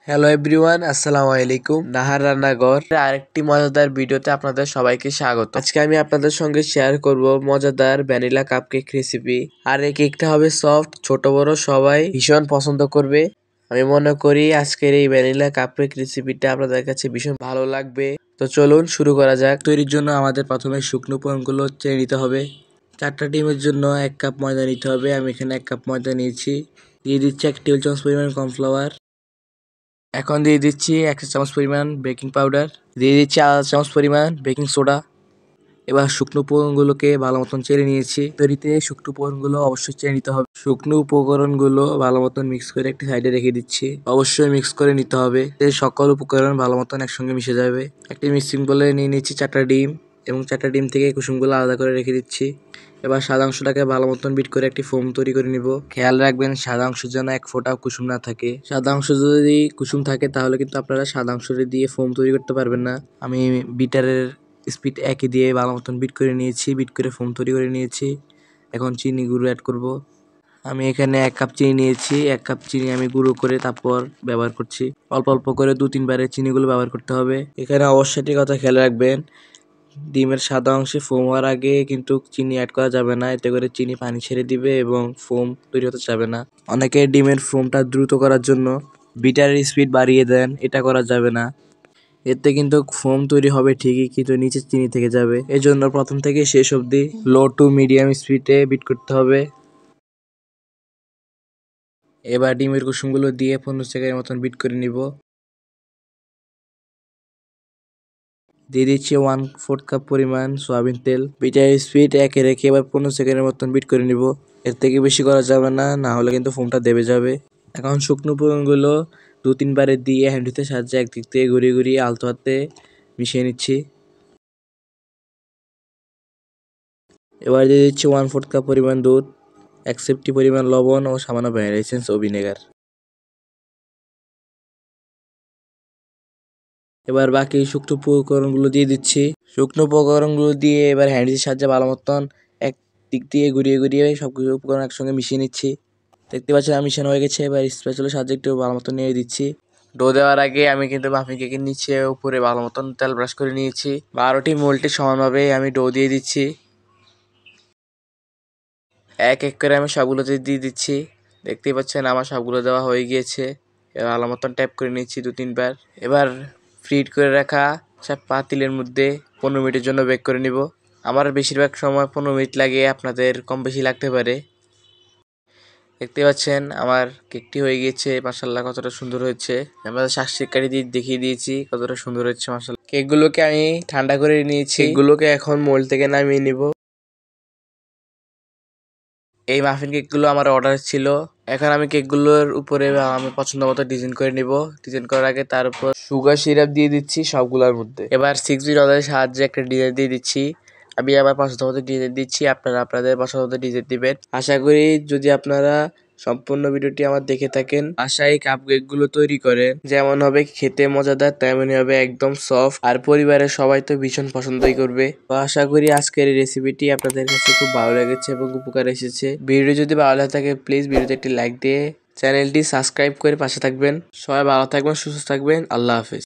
Hello everyone, আসসালামু আলাইকুম। নাহার রান্নাঘর আরেকটি মজাদার ভিডিওতে আপনাদের সবাইকে স্বাগত। আজকে আমি আপনাদের সঙ্গে শেয়ার করব মজাদার ভ্যানিলা কাপকেক রেসিপি। আর এই কেকটা হবে সফট, ছোট বড় সবাই ভীষণ পছন্দ করবে। আমি মনে করি আজকের এই ভ্যানিলা কাপকেক রেসিপিটা আপনাদের কাছে ভীষণ ভালো লাগবে। তো চলুন শুরু করা যাক। তৈরির জন্য আমাদের প্রথমে শুকনো উপকরণগুলো চেয়ে নিতে হবে। 4টা ডিমের জন্য 1 কাপ ময়দা নিতে হবে। আমি এখানে 1 কাপ ময়দা নিয়েছি। দিয়ে দিচ্ছি 1 টেবিল চামচ পরিমাণ কর্নফ্লাওয়ার। এখন দিয়ে দিচ্ছি 1 চামচ পরিমাণ বেকিং পাউডার, দিয়ে দিচ্ছি আধা চামচ পরিমাণ বেকিং সোডা। এবার শুকনো উপকরণগুলোকে ভালো মতন চেড়ে নিয়েছি। তৈরিতে শুকনো উপকরণগুলো অবশ্যই চেড়ে নিতে হবে। শুকনো উপকরণগুলো ভালো মতন মিক্স করে একটি সাইডে রেখে দিচ্ছি। অবশ্যই মিক্স করে নিতে হবে, এই সকল উপকরণ ভালো মতন একসঙ্গে মিশে যাবে। একটি মিক্সিং বলে নিয়ে নিচ্ছি 4টা ডিম এবং 4টা ডিম থেকে কুসুমগুলো আলাদা করে রেখে দিচ্ছি। এবার সাদা অংশটাকে ভালো মতন বিট করে একটি ফোম তৈরি করে নিব। খেয়াল রাখবেন সাদা অংশ যেন 1 ফোঁটাও কুসুম না থাকে। সাদা অংশ যদি কুসুম থাকে তাহলে কিন্তু আপনারা সাদা অংশ দিয়ে ফোম তৈরি করতে পারবেন না। আমি বিটারের স্পিড 1 দিয়ে ভালো মতন বিট করে নিয়েছি, বিট করে ফোম তৈরি করে নিয়েছি। এখন চিনি গুঁড়ো অ্যাড করব। আমি এখানে 1 কাপ চিনি নিয়েছি। 1 কাপ চিনি আমি গুঁড়ো করে তারপর ব্যবহার করছি। অল্প অল্প করে 2-3 বারে চিনিগুলো ব্যবহার করতে হবে। এখানে অবশ্যই একটি কথা খেয়াল রাখবেন, ডিমের সাদা অংশে ফোম হওয়ার আগে কিন্তু চিনি অ্যাড করা যাবে না, এতে করে চিনি পানি ছেড়ে দিবে এবং ফোম তৈরি হতে যাবে না। অনেকে ডিমের ফোমটা দ্রুত করার জন্য বিটারের স্পিড বাড়িয়ে দেন, এটা করা যাবে না। এতে কিন্তু ফোম তৈরি হবে ঠিকই, কিন্তু নিচে চিনি থেকে যাবে। এজন্য প্রথম থেকে শেষ অবধি লো টু মিডিয়াম স্পিডে বিট করতে হবে। এবার ডিমের কুসুমগুলো দিয়ে 15 সেকেন্ডের মতন বিট করে নিব। দিয়ে দিচ্ছি 1/4 কাপ পরিমাণ সয়াবিন তেল। বিটার স্পিড 1 রেখে এবার 15 সেকেন্ডের মতন বিট করে নিব। এর থেকে বেশি করা যাবে না, না হলে কিন্তু ফোমটা দেবে যাবে। এখন শুকনো উপকরণগুলো 2-3 বারে দিয়ে হ্যান্ডউইচের সাহায্যে একদিক থেকে ঘুরিয়ে ঘুরিয়ে আলতো হাতে মিশিয়ে নিচ্ছি। এবার দিয়ে দিচ্ছি 1/4 কাপ পরিমাণ দুধ, 1 চিমটি পরিমাণ লবণ ও সামান্য ভ্যানিলা এসেন্স ও ভিনেগার। এবার বাকি শুকনো উপকরণগুলো দিয়ে দিচ্ছি। শুকনো উপকরণগুলো দিয়ে এবার হ্যান্ডউইচের সাহায্যে ভালো মতন এক দিক দিয়ে ঘুরিয়ে ঘুরিয়ে সবকিছু উপকরণ একসঙ্গে মিশিয়ে নিচ্ছি। দেখতে পাচ্ছেন মিশানো হয়ে গেছে। এবার স্প্যাচুলার সাহায্যে একটু ভালো মতন নেড়ে দিচ্ছি। ডো দেওয়ার আগে আমি কিন্তু মাফিন কেকের নিচে উপরে ভালো মতন তেল ব্রাশ করে নিয়েছি। 12টি মোল্টে সমানভাবে আমি ডো দিয়ে দিচ্ছি। এক এক করে আমি সবগুলোতে দিয়ে দিচ্ছি। দেখতেই পাচ্ছেন আমার সবগুলো দেওয়া হয়ে গিয়েছে। এবার ভালো মতন ট্যাপ করে নিচ্ছি 2-3 বার। এবার ফ্রিড করে রাখা পাতিলের মধ্যে 15 মিনিটের জন্য বেক করে নিব। আমার বেশিরভাগ সময় 15 মিনিট লাগে, আপনাদের কম বেশি লাগতে পারে। দেখতে পাচ্ছেন আমার কেকটি হয়ে গিয়েছে। মাশাআল্লাহ কতটা সুন্দর হয়েছে। আমাদের শাকশিকারি দিয়ে দেখিয়ে দিয়েছি কতটা সুন্দর হচ্ছে মাশাআল্লাহ। কেকগুলোকে আমি ঠান্ডা করে নিয়েছি। কেকগুলোকে এখন মোল্ড থেকে নামিয়ে নিব। এই মাফিন কেকগুলো আমার অর্ডার ছিল। এখন আমি কেকগুলোর উপরে আমি পছন্দ মতো ডিজাইন করে নিব। ডিজাইন করার আগে তার উপর সুগার সিরাপ দিয়ে দিচ্ছি সবগুলোর মধ্যে। এবার 6 বিট অর্ডারের সাহায্যে একটা ডিজাইন দিয়ে দিচ্ছি। আমি আমার পছন্দ মতো ডিজাইন দিচ্ছি, আপনারা আপনাদের পছন্দ মতো ডিজাইন দিবেন। আশা করি যদি আপনারা সম্পূর্ণ ভিডিওটি আমার দেখে থাকেন, বাসায় কাপকেকগুলো তৈরি করেন, যেমন হবে খেতে মজাদার তেমনই হবে একদম সফট, আর পরিবারের সবাই তো ভীষণ পছন্দই করবে। তো আশা করি আজকের এই রেসিপিটি আপনাদের কাছে খুব ভালো লেগেছে এবং উপকার এসেছে। ভিডিও যদি ভালো লাগে থাকে প্লিজ ভিডিওতে একটি লাইক দিয়ে চ্যানেলটি সাবস্ক্রাইব করে পাশে থাকবেন। সবাই ভালো থাকবেন, সুস্থ থাকবেন। আল্লাহ হাফেজ।